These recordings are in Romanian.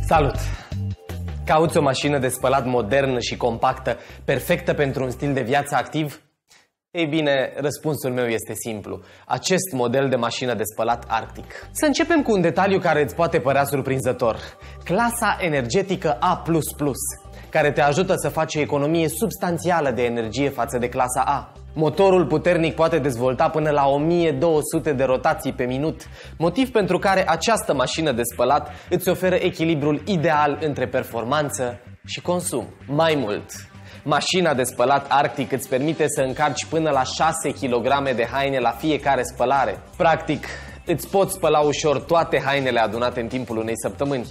Salut! Cauți o mașină de spălat modernă și compactă, perfectă pentru un stil de viață activ? Ei bine, răspunsul meu este simplu. Acest model de mașină de spălat Arctic. Să începem cu un detaliu care îți poate părea surprinzător. Clasa energetică A++, care te ajută să faci o economie substanțială de energie față de clasa A. Motorul puternic poate dezvolta până la 1200 de rotații pe minut, motiv pentru care această mașină de spălat îți oferă echilibrul ideal între performanță și consum. Mai mult, mașina de spălat Arctic îți permite să încarci până la 6 kg de haine la fiecare spălare. Practic, îți poți spăla ușor toate hainele adunate în timpul unei săptămâni.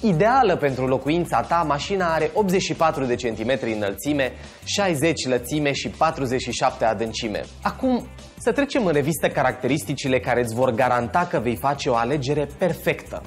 Ideală pentru locuința ta, mașina are 84 de centimetri înălțime, 60 lățime și 47 adâncime. Acum, să trecem în revistă caracteristicile care îți vor garanta că vei face o alegere perfectă.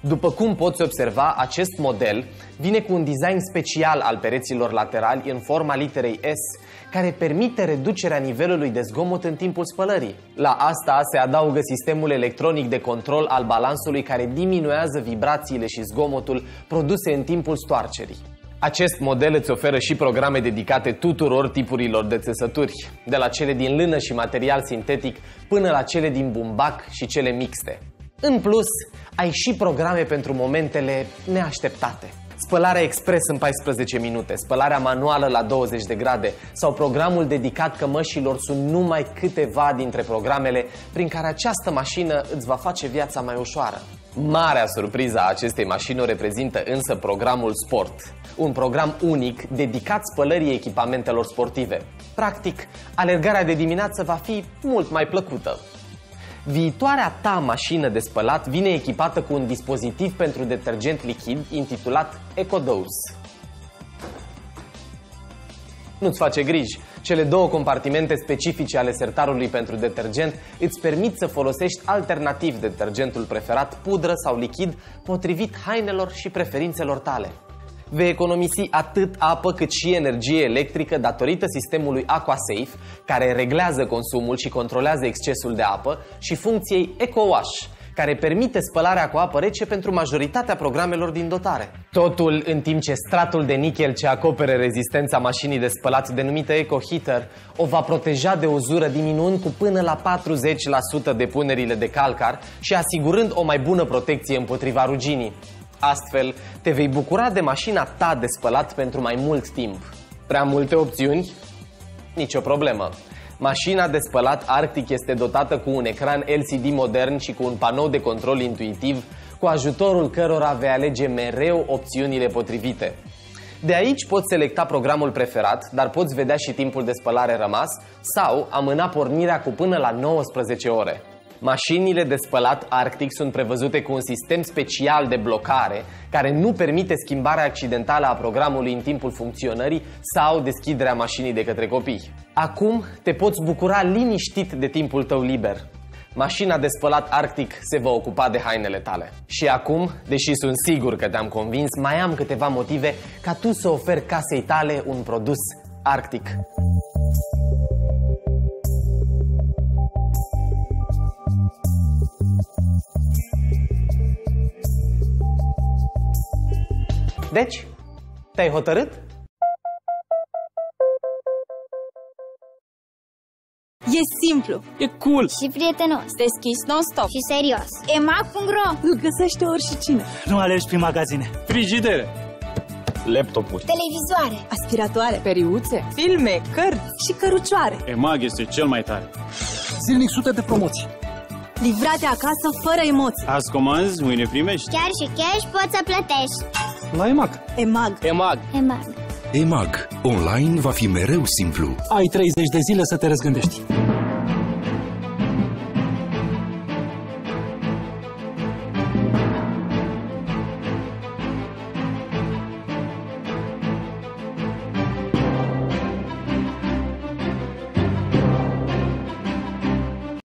După cum poți observa, acest model vine cu un design special al pereților laterali în forma literei S, care permite reducerea nivelului de zgomot în timpul spălării. La asta se adaugă sistemul electronic de control al balansului, care diminuează vibrațiile și zgomotul produse în timpul stoarcerii. Acest model îți oferă și programe dedicate tuturor tipurilor de țesături, de la cele din lână și material sintetic până la cele din bumbac și cele mixte. În plus, ai și programe pentru momentele neașteptate. Spălarea expres în 14 minute, spălarea manuală la 20 de grade sau programul dedicat cămășilor sunt numai câteva dintre programele prin care această mașină îți va face viața mai ușoară. Marea surpriză a acestei mașini o reprezintă însă programul Sport, un program unic dedicat spălării echipamentelor sportive. Practic, alergarea de dimineață va fi mult mai plăcută. Viitoarea ta mașină de spălat vine echipată cu un dispozitiv pentru detergent lichid intitulat EcoDose. Nu-ți face griji, cele două compartimente specifice ale sertarului pentru detergent îți permit să folosești alternativ detergentul preferat, pudră sau lichid, potrivit hainelor și preferințelor tale. Vei economisi atât apă cât și energie electrică datorită sistemului AquaSafe, care reglează consumul și controlează excesul de apă, și funcției EcoWash, care permite spălarea cu apă rece pentru majoritatea programelor din dotare. Totul în timp ce stratul de nichel ce acopere rezistența mașinii de spălat, denumită EcoHeater, o va proteja de uzură, diminuând cu până la 40% depunerile de calcar și asigurând o mai bună protecție împotriva ruginii. Astfel, te vei bucura de mașina ta de spălat pentru mai mult timp. Prea multe opțiuni? Nicio problemă. Mașina de spălat Arctic este dotată cu un ecran LCD modern și cu un panou de control intuitiv, cu ajutorul cărora vei alege mereu opțiunile potrivite. De aici poți selecta programul preferat, dar poți vedea și timpul de spălare rămas sau amâna pornirea cu până la 19 ore. Mașinile de spălat Arctic sunt prevăzute cu un sistem special de blocare care nu permite schimbarea accidentală a programului în timpul funcționării sau deschiderea mașinii de către copii. Acum te poți bucura liniștit de timpul tău liber. Mașina de spălat Arctic se va ocupa de hainele tale. Și acum, deși sunt sigur că te-am convins, mai am câteva motive ca tu să oferi casei tale un produs Arctic. Deci, te-ai hotărât? E simplu. E cool. Și prietenos. Deschis non-stop. Și serios. EMAG.ro. Îl găsește oricine. Nu alergi prin magazine. Frigidere, laptopuri, Televizoare, Aspiratoare, periuțe, filme, cărți și cărucioare. EMAG este cel mai tare. Zilnic sute de promoții. Livrate acasă fără emoții. Azi comanzi, mâine primești. chiar și cash poți să plătești. La EMAG. EMAG. EMAG. EMAG. EMAG. Online va fi mereu simplu. Ai 30 de zile să te răzgândești.